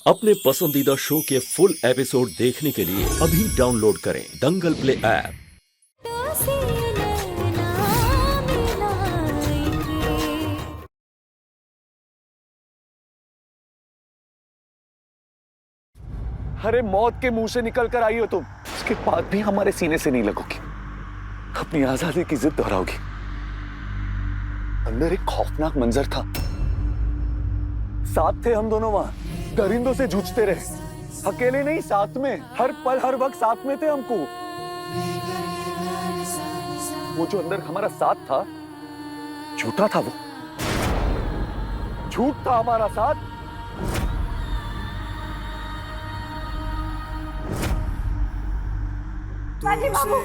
अपने पसंदीदा शो के फुल एपिसोड देखने के लिए अभी डाउनलोड करें दंगल प्ले ऐप। अरे मौत के मुंह से निकल कर आई हो तुम, उसके बाद भी हमारे सीने से नहीं लगोगी, अपनी आजादी की जिद दोहराओगी। अंदर एक खौफनाक मंजर था, साथ थे हम दोनों, वहां दरिंदों से जूझते रहे, अकेले नहीं साथ में, हर पल हर वक्त साथ में थे हमको। वो जो अंदर हमारा साथ था झूठा था, वो झूठ था हमारा साथ। राजी बाबू,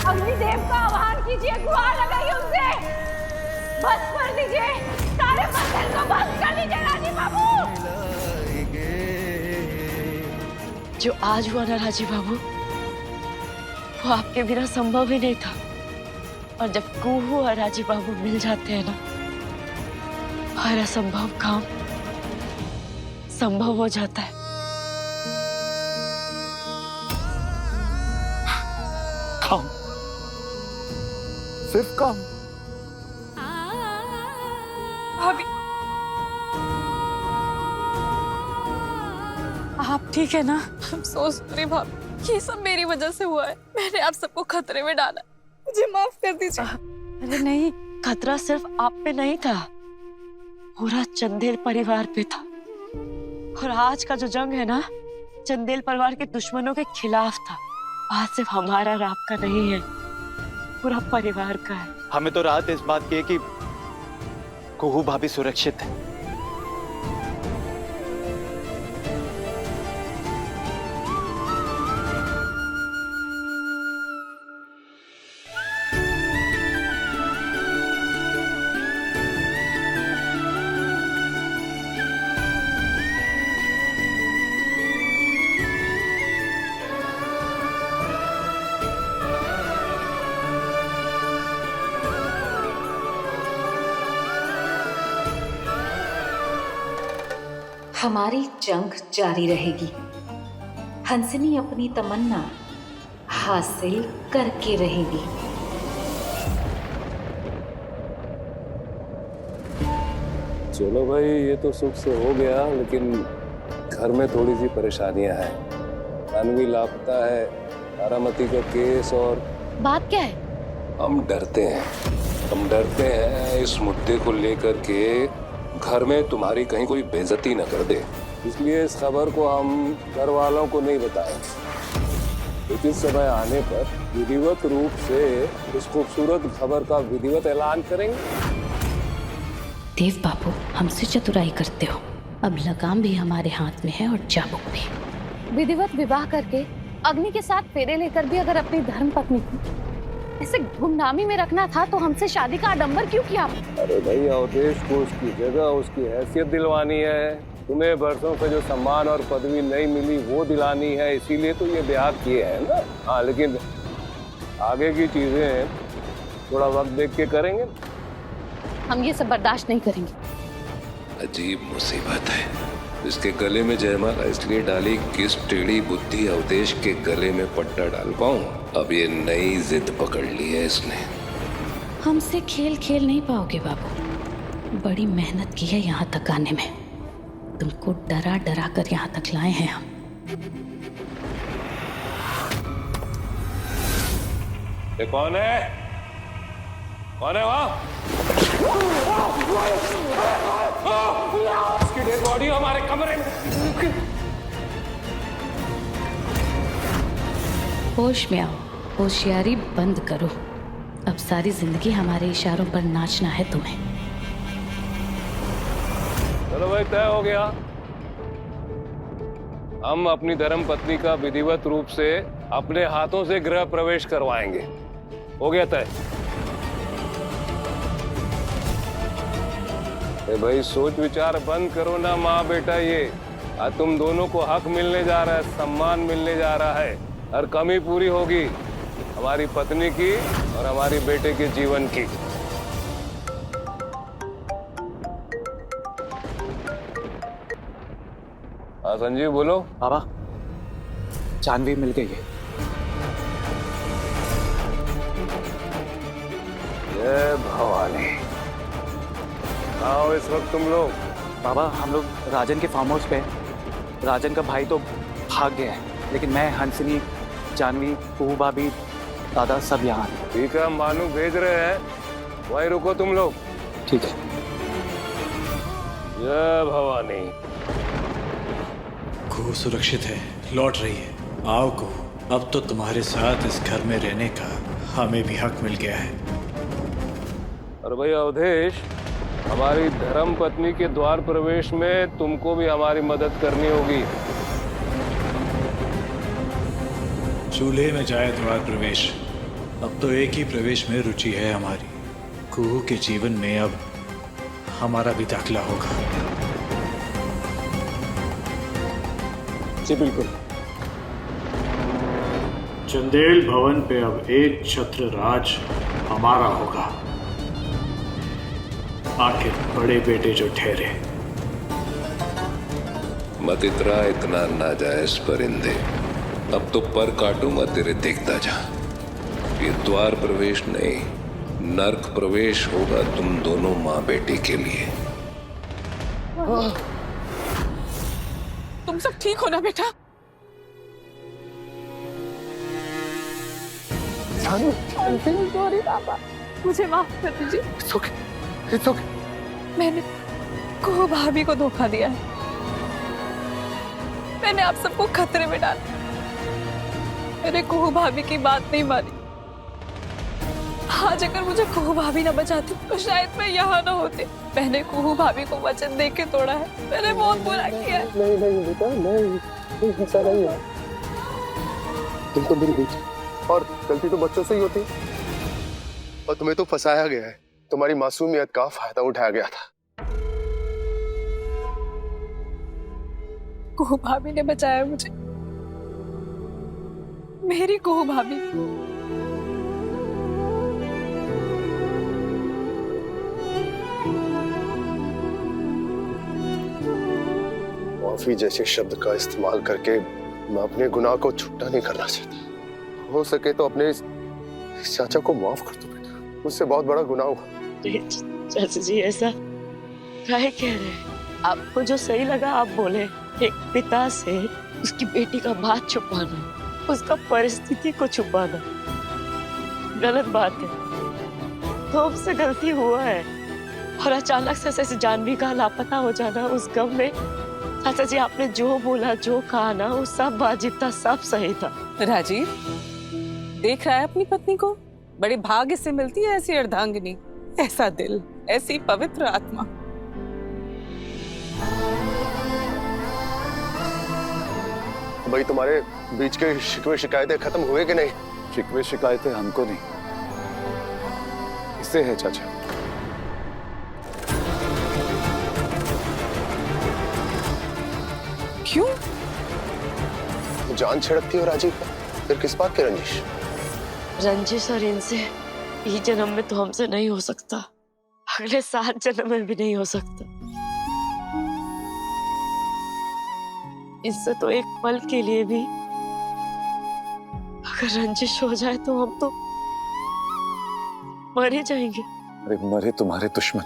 अग्निदेव का आह्वान कीजिए, गुहार लगाइए उनसे, बस कर दीजिए, सारे मंदिर को बंद कर दीजिए राजी बाबू। जो आज हुआ ना राजी बाबू, वो आपके बिना संभव ही नहीं था। और जब कुहू और राजी बाबू मिल जाते हैं ना, हर असंभव काम संभव हो जाता है। काम, सिर्फ काम। भाभी, आप ठीक है ना? I'm so sorry भाभी, ये सब मेरी वजह से हुआ है। मैंने आप सबको खतरे में डाला, मुझे माफ कर दीजिए। अरे नहीं, खतरा सिर्फ आप पे नहीं था, पूरा चंदेल परिवार पे था। और आज का जो जंग है ना, चंदेल परिवार के दुश्मनों के खिलाफ था। आज सिर्फ हमारा और आपका नहीं है, पूरा परिवार का है। हमें तो राहत इस बात की है कि कुहू भाभी सुरक्षित है। हमारी जंग जारी रहेगी, हंसनी अपनी तमन्ना हासिल करके रहेगी। चलो भाई, ये तो सुख से हो गया, लेकिन घर में थोड़ी सी परेशानियां हैं। अनवी लापता है, तारामती का केस, और बात क्या है? हम डरते हैं इस मुद्दे को लेकर के घर में तुम्हारी कहीं कोई बेइज्जती न कर दे, इसलिए इस खबर को हम घर वालों को नहीं बताएंगे। लेकिन समय आने पर विधिवत रूप से इस खूबसूरत खबर का विधिवत ऐलान करेंगे। देव बाबू, हमसे चतुराई करते हो। अब लगाम भी हमारे हाथ में है और चाबुक भी। विधिवत विवाह करके अग्नि के साथ फेरे लेकर भी अगर अपनी धर्म पत्नी को ऐसे गुमनामी में रखना था, तो हमसे शादी का आडंबर क्यों किया? अरे भाई, अवधेश को उसकी जगह, उसकी हैसियत दिलवानी है। तुम्हें बरसों से जो सम्मान और पदवी नहीं मिली वो दिलानी है, इसीलिए तो ये ब्याह किए हैं ना। हाँ, लेकिन आगे की चीजें थोड़ा वक्त देख के करेंगे। हम ये सब बर्दाश्त नहीं करेंगे। अजीब मुसीबत है, इसके गले में जयमाला इसलिए डाली कि इस टेढ़ी बुद्धि अवधेश के गले में पट्टा डाल पाऊं। अब ये नई जिद पकड़ ली है इसने। हमसे खेल खेल नहीं पाओगे बाबू, बड़ी मेहनत की है यहाँ तक आने में। तुमको डरा डरा कर यहाँ तक लाए हैं हम। ये कौन है? कौन है वहाँ? इसकी डेड बॉडी हमारे कमरे में। होश में आओ, होशियारी बंद करो। अब सारी जिंदगी हमारे इशारों पर नाचना है तुम्हें। चलो भाई, तय हो गया। हम अपनी धर्म पत्नी का विधिवत रूप से अपने हाथों से गृह प्रवेश करवाएंगे। हो गया तय। भाई, सोच विचार बंद करो ना माँ बेटा। ये आज तुम दोनों को हक मिलने जा रहा है, सम्मान मिलने जा रहा है। हर कमी पूरी होगी हमारी पत्नी की और हमारी बेटे के जीवन की। संजीव बोलो। बाबा, जानवी मिल गई है। जय भवानी। आओ इस वक्त तुम लोग। बाबा, हम लोग राजन के फार्म हाउस पे हैं। राजन का भाई तो भाग गया है, लेकिन मैं, हंसनी, जानवी, कुहू भाभी, दादा सब यहाँ हैं। ठीक है, मानू भेज रहे हैं, वहीं रुको तुम लोग। ठीक है। जय भवानी। कुहू सुरक्षित है, लौट रही है। आओ कुहू, अब तो तुम्हारे साथ इस घर में रहने का हमें भी हक मिल गया है। और भाई अवधेश, हमारी धर्म पत्नी के द्वार प्रवेश में तुमको भी हमारी मदद करनी होगी। चूल्हे में जाए द्वार प्रवेश। अब तो एक ही प्रवेश में रुचि है हमारी। कुहू के जीवन में अब हमारा भी दाखिला होगा। जी बिल्कुल। चंदेल भवन पे अब एक छत्र राज हमारा होगा। आखिर बड़े बेटे जो ठहरे। मत इतना नाजायज परिंदे, अब तो पर काटूंगा तेरे, देखता जा। ये द्वार प्रवेश नहीं, नर्क प्रवेश होगा तुम दोनों माँ बेटी के लिए। तुम सब ठीक हो ना बेटा? सॉरी पापा, मुझे माफ कर दीजिए। It's okay. It's okay. मैंने कुहू भाभी को धोखा दिया है। मैंने आप सबको खतरे में डाला। मैंने कुहू भाभी की बात नहीं मानी। आज अगर मुझे कुहू भाभी ना बचाती तो शायद मैं यहाँ ना होती। मैंने कुहू भाभी को वचन दे के तोड़ा है। मैंने बहुत बुरा किया है। नहीं बेटा, नहीं, ऐसा नहीं है। तुम तो मेरी बेटी, और गलती तो बच्चों से ही होती है। और तुम्हें तो फंसाया गया है। तुम्हारी मासूमियत का फायदा उठाया गया था। कुहू भाभी ने बचाया मुझे, मेरी कुहू भाभी। माफी जैसे शब्द का इस्तेमाल करके मैं अपने गुनाह को छुट्टा नहीं करना चाहता। हो सके तो अपने इस चाचा को माफ कर दो बेटा, मुझसे बहुत बड़ा गुनाह हुआ। चाचा जी ऐसा काहे कह रहे हैं? आपको जो सही लगा आप बोले। एक पिता से उसकी बेटी का बात छुपाना, उसका परिस्थिति को छुपाना गलत बात है। तो हमसे गलती हुआ है, और अचानक से ऐसे जानवी का लापता हो जाना, उस गम में चाचा जी आपने जो बोला, जो कहा ना, वो सब वाजिब था, सब सही था। राजीव देख रहा है अपनी पत्नी को, बड़े भाग्य से मिलती है ऐसी अर्धांगिनी, ऐसा दिल, ऐसी पवित्र आत्मा। भाई तुम्हारे बीच के शिकवे शिकायतें खत्म हुए कि नहीं? शिकवे शिकायतें हमको नहीं, इससे है चाचा। क्यों? जान छिड़कती हो राजीव पर, फिर किस बात की रंजिश? रंजिश और इनसे इस जन्म में तो हमसे नहीं हो सकता, अगले 7 जन्म में भी नहीं हो सकता। इससे तो एक पल के लिए भी अगर रंजिश हो जाए तो हम तो मर ही जाएंगे। अरे मरे तुम्हारे दुश्मन।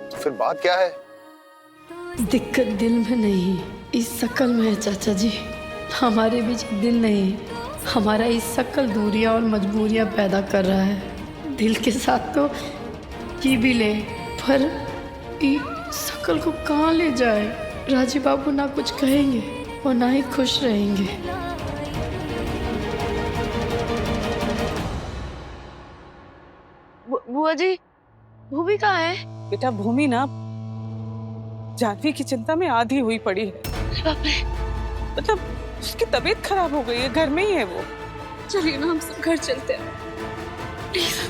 तो फिर बात क्या है? दिक्कत दिल में नहीं, इस शकल में है चाचा जी। हमारे बीच दिल नहीं, हमारा इस शकल दूरियां और मजबूरियां पैदा कर रहा है। दिल के साथ तो जी भी ले, पर इस शकल को कहाँ ले जाए? राजी बाबू ना कुछ कहेंगे और ना ही खुश रहेंगे। बुआ जी, भूमि कहाँ है? बेटा भूमि ना जानवी की चिंता में आधी हुई पड़ी है। बाप रे। मतलब उसकी तबीयत खराब हो गई है, घर में ही है वो। चलिए ना हम सब घर चलते हैं प्लीज।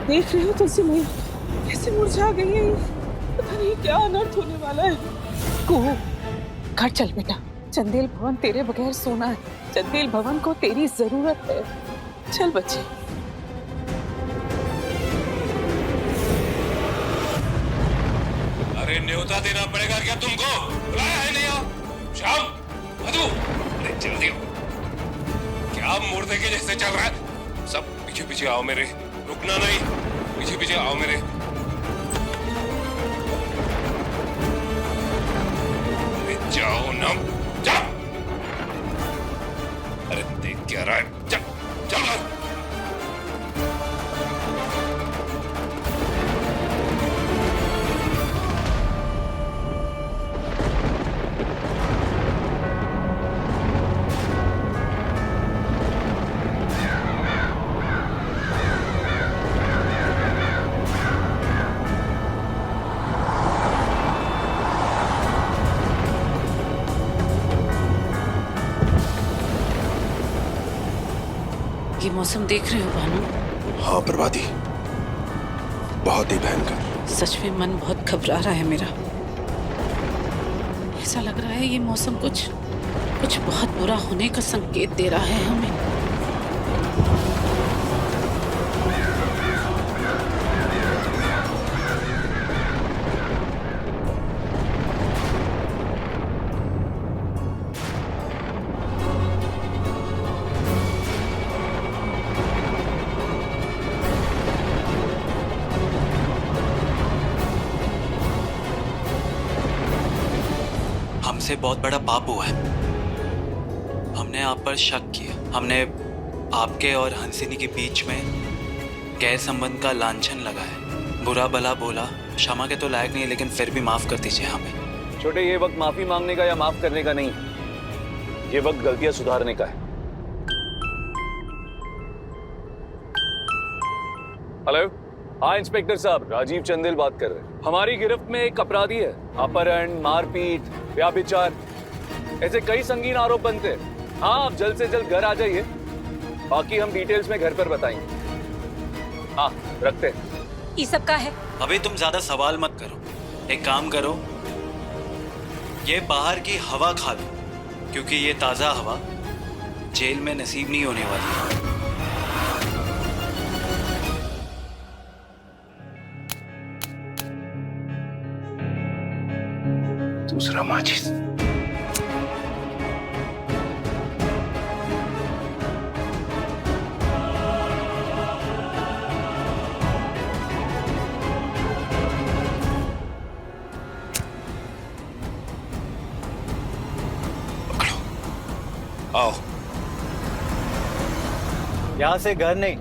देख रही हो तुलसी मैया कैसे मुरझा गई है, पता नहीं क्या अनर्थ होने वाला है। कुहू, घर चल बेटा। चंदेल भवन तेरे बगैर सोना है। चंदेल भवन को तेरी जरूरत है। चल बच्चे। अरे न्योता देना पड़ेगा क्या तुमको? बुलाया है नहीं? आओ श्याम, मधु, अरे जल्दी आओ। क्या मुर्दे के जैसे चल रहा है? सब पीछे पीछे आओ मेरे, रुकना नहीं, पीछे पीछे आओ मेरे। अरे जाओ ना, जाओ। अरे देख क्या रहा है? चल चल। ये मौसम देख रहे हो भानु? हाँ प्रभाती, बहुत ही भयंकर। सच में मन बहुत घबरा रहा है मेरा। ऐसा लग रहा है ये मौसम कुछ बहुत बुरा होने का संकेत दे रहा है हमें। हमसे बहुत बड़ा पाप हुआ है। हमने आप पर शक किया। हमने आपके और हंसिनी के बीच में गैर संबंध का लांछन लगाया, बुरा भला बोला। क्षमा के तो लायक नहीं, लेकिन फिर भी माफ कर दीजिए हमें। छोटे, ये वक्त माफी मांगने का या माफ करने का नहीं, ये वक्त गलतियां सुधारने का है। हेलो, हाँ इंस्पेक्टर साहब, राजीव चंदेल बात कर रहे हैं। हमारी गिरफ्त में एक अपराधी है। अपहरण, मारपीट, व्याभिचार, ऐसे कई संगीन आरोप बनते हैं। हाँ, आप जल्द से जल्द घर आ जाइए, बाकी हम डिटेल्स में घर पर बताएंगे। हाँ, रखते हैं। ये सब का है? अभी तुम ज्यादा सवाल मत करो। एक काम करो, ये बाहर की हवा खा लो, क्योंकि ये ताजा हवा जेल में नसीब नहीं होने वाली है। दूसरा माचिस। पकड़ो, आओ। यहाँ से घर नहीं,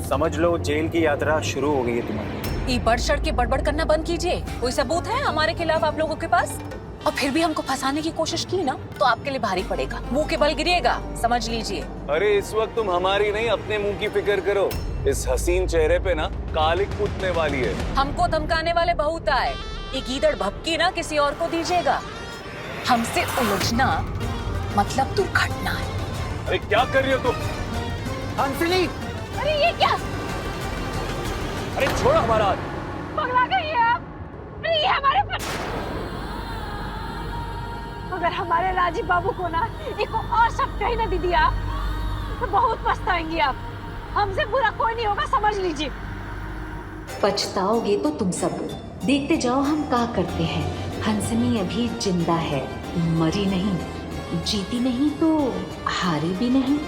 समझ लो जेल की यात्रा शुरू हो गई है तुम्हारी। ये बढ़ चढ़ के बड़बड़ करना बंद कीजिए। कोई सबूत है हमारे खिलाफ आप लोगों के पास? और फिर भी हमको फंसाने की कोशिश की ना, तो आपके लिए भारी पड़ेगा। मुंह के बल गिरिएगा, समझ लीजिए। अरे इस वक्त तुम हमारी नहीं, अपने मुंह की फिक्र करो। इस हसीन चेहरे पे ना कालिक फूटने वाली है। हमको धमकाने वाले बहुत आए। ये गीदड़ भपकी ना किसी और को दीजिएगा। हमसे उलझना मतलब दुर्घटना है। अरे क्या कर रही हो तुम? हंसिनी, अरे ये क्या? अरे छोड़ो हमारा हाथ। पगला गई है आप? अरे ये हमारे पर। अगर हमारे राजीव बाबू को ना एक और सब कहीं ना दी दिया तो बहुत पछताएंगी आप। हमसे बुरा कोई नहीं होगा, समझ लीजिए। पछताओगे तो तुम सब। देखते जाओ हम क्या करते हैं। हंसनी अभी जिंदा है, मरी नहीं। जीती नहीं तो हारी भी नहीं।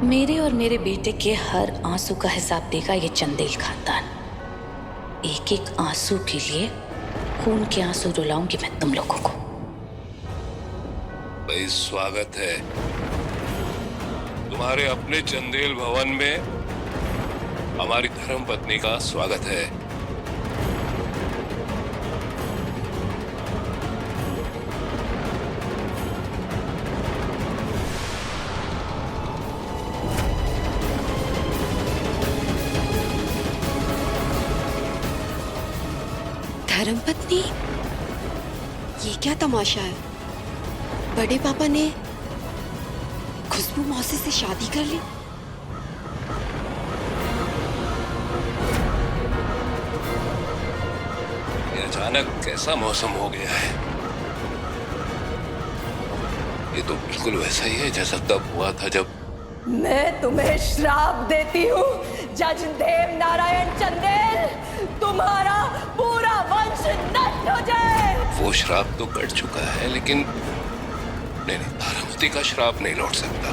मेरे और मेरे बेटे के हर आंसू का हिसाब देगा ये चंदेल खानदान। एक एक आंसू के लिए खून के आंसू रुलाऊंगी मैं तुम लोगों को। भाई स्वागत है तुम्हारे अपने चंदेल भवन में। हमारी धर्म पत्नी का स्वागत है। धर्मपत्नी? ये क्या तमाशा है? बड़े पापा ने खुशबू मौसी से शादी कर ली? ये अचानक कैसा मौसम हो गया है? ये तो बिल्कुल वैसा ही है जैसा तब हुआ था जब। मैं तुम्हें श्राप देती हूँ जज देव नारायण चंदेल, तुम्हारा पूरा वंश नष्ट हो जाए। वो श्राप तो कट चुका है, लेकिन नहीं, तारामती का श्राप नहीं लौट सकता।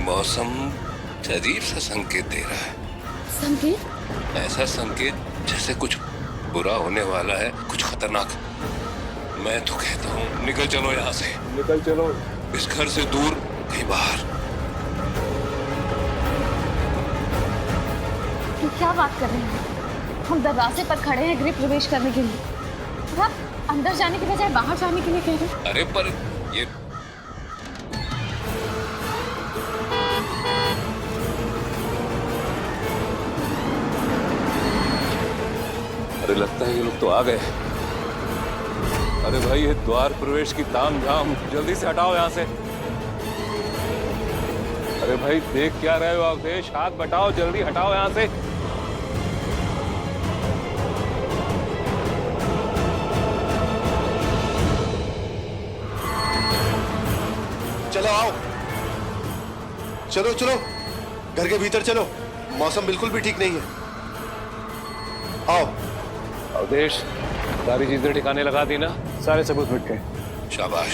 मौसम अजीब सा संकेत दे रहा है। संकेत? ऐसा संकेत जैसे कुछ बुरा होने वाला है, कुछ खतरनाक। मैं तो कहता हूँ निकल चलो यहाँ से, निकल चलो इस घर से दूर, कहीं बाहर। ये क्या बात कर रहे हैं? हम दरवाजे पर खड़े हैं गृह प्रवेश करने के लिए, और आप अंदर जाने के बजाय बाहर जाने के लिए कह रहे हैं? अरे पर ये अरे लगता है ये लोग तो आ गए। अरे भाई ये द्वार प्रवेश की तामझाम, जल्दी से हटाओ यहाँ से। अरे भाई देख क्या रहे हो अवधेश? हाथ बटाओ, जल्दी हटाओ यहाँ से। चलो आओ, चलो चलो घर के भीतर चलो, मौसम बिल्कुल भी ठीक नहीं है। आओ। अवधेश, सारी चीजें ठिकाने लगा दी ना? सारे सबूत मिट गए। शाबाश।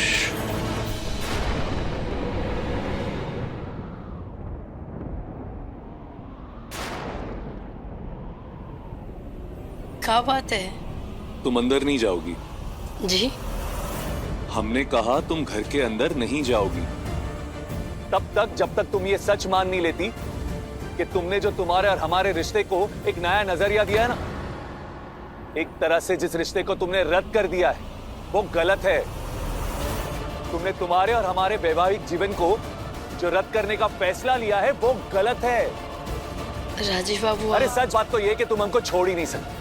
क्या बात है? तुम अंदर नहीं जाओगी? जी? हमने कहा तुम घर के अंदर नहीं जाओगी तब तक जब तक तुम ये सच मान नहीं लेती कि तुमने जो तुम्हारे और हमारे रिश्ते को एक नया नजरिया दिया है ना, एक तरह से जिस रिश्ते को तुमने रद्द कर दिया है वो गलत है। तुमने तुम्हारे और हमारे वैवाहिक जीवन को जो रद्द करने का फैसला लिया है वो गलत है। राजीव बाबू, अरे सच बात तो ये कि तुम हमको छोड़ ही नहीं सकती,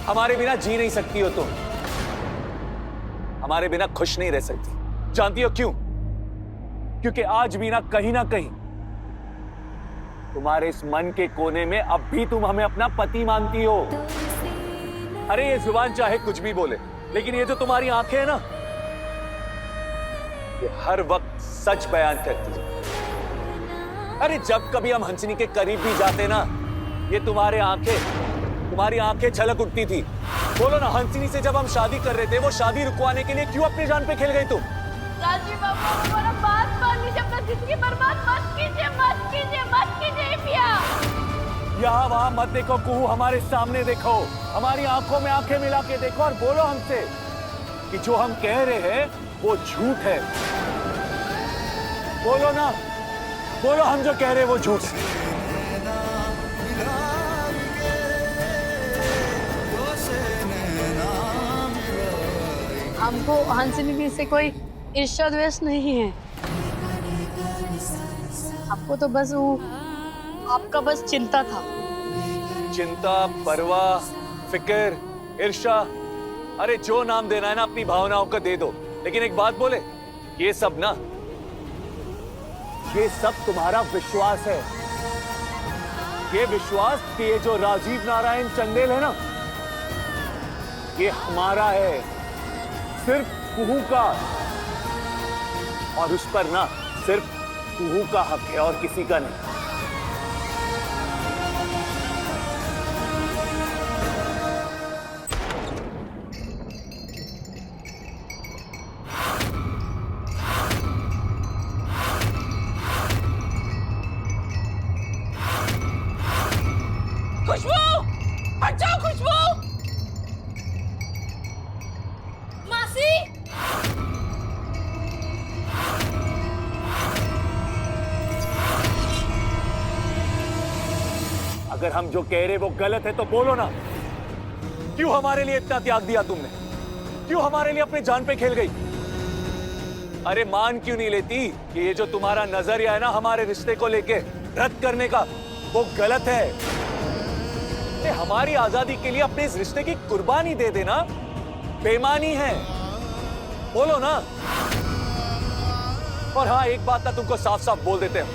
हमारे बिना जी नहीं सकती हो, तुम हमारे बिना खुश नहीं रह सकती। जानती हो क्यों? क्योंकि आज भी ना कहीं तुम्हारे इस मन के कोने में अब भी तुम हमें अपना पति मानती हो। अरे ये जुबान चाहे कुछ भी बोले, लेकिन ये जो तुम्हारी आंखें हैं ना, ये हर वक्त सच बयान करती है। अरे जब कभी हम हंसनी के करीब भी जाते ना, ये तुम्हारी आंखें छलक उठती थी। बोलो ना, हंसनी से जब हम शादी कर रहे थे, वो शादी रुकवाने के लिए क्यों अपनी जान पे खेल गई तुम? राजीव बाबू, हमारा बात मान लीजिए, अपना जिंदगी बर्बाद मत कीजिए, मत कीजिए, मत कीजिए पिया। यहाँ वहां मत देखो कुहू, हमारे सामने देखो, हमारी आंखों में आंखें मिला के देखो और बोलो हमसे कि जो हम कह रहे हैं वो झूठ है। बोलो ना, बोलो हम जो कह रहे हैं वो झूठ है। हमको हंसनी दी से कोई ईर्ष्या द्वेष नहीं है। आपको तो बस वो आपका बस चिंता था। चिंता, परवाह, फिक्र, ईर्ष्या, अरे जो नाम देना है ना अपनी भावनाओं का दे दो। लेकिन एक बात बोले, ये सब ना, ये सब तुम्हारा विश्वास है। ये विश्वास कि ये जो राजीव नारायण चंदेल है ना, ये हमारा है, सिर्फ कुहू का, और उस पर ना सिर्फ कुहू का हक है और किसी का नहीं। खुशबू, हट जाओ खुशबू। मासी, अगर हम जो कह रहे वो गलत है तो बोलो ना। क्यों हमारे लिए इतना त्याग दिया तुमने? क्यों हमारे लिए अपने जान पे खेल गई? अरे मान क्यों नहीं लेती कि ये जो तुम्हारा नजरिया है ना हमारे रिश्ते को लेके रद्द करने का, वो गलत है। हमारी आजादी के लिए अपने इस रिश्ते की कुर्बानी दे देना बेईमानी है। बोलो ना। और हाँ, एक बात ना तुमको साफ साफ बोल देते हैं,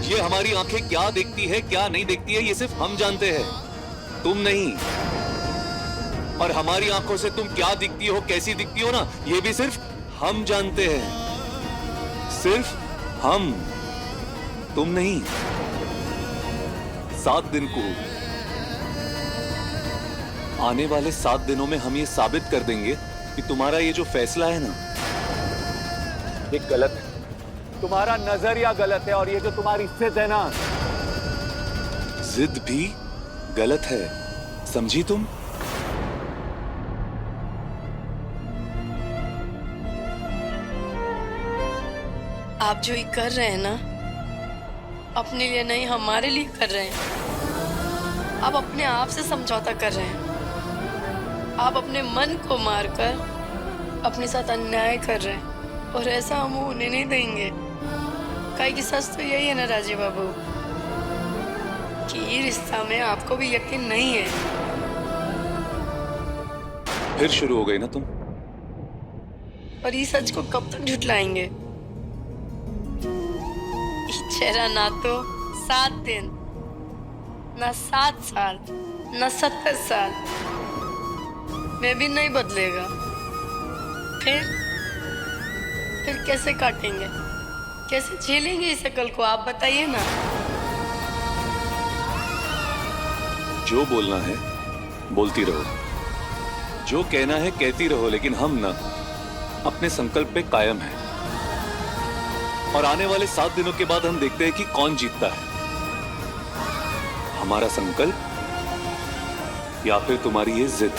ये हमारी आंखें क्या देखती है क्या नहीं देखती है ये सिर्फ हम जानते हैं, तुम नहीं। और हमारी आंखों से तुम क्या दिखती हो कैसी दिखती हो ना, ये भी सिर्फ हम जानते हैं, सिर्फ हम, तुम नहीं। 7 दिन को आने वाले 7 दिनों में हम ये साबित कर देंगे कि तुम्हारा ये जो फैसला है ना, ये गलत है। तुम्हारा नजरिया गलत है और ये जो तुम्हारी जिद है ना, जिद भी गलत है, समझी तुम? आप जो ये कर रहे हैं ना, अपने लिए नहीं हमारे लिए कर रहे हैं। आप अपने आप से समझौता कर रहे हैं। आप अपने मन को मारकर अपने साथ अन्याय कर रहे हैं और ऐसा हम होने नहीं देंगे। काहे कि सच तो यही है ना राजीव बाबू कि ये रिश्ता में आपको भी यकीन नहीं है। फिर शुरू हो गई ना तुम। और ये सच को कब तक झुटलाएंगे? चेहरा ना तो 7 दिन, ना 7 साल, ना 70 साल में भी नहीं बदलेगा। फिर कैसे काटेंगे, कैसे झेलेंगे इस अकल को? आप बताइए ना। जो बोलना है बोलती रहो, जो कहना है कहती रहो, लेकिन हम ना अपने संकल्प पे कायम हैं। और आने वाले 7 दिनों के बाद हम देखते हैं कि कौन जीतता है, हमारा संकल्प या फिर तुम्हारी ये जिद।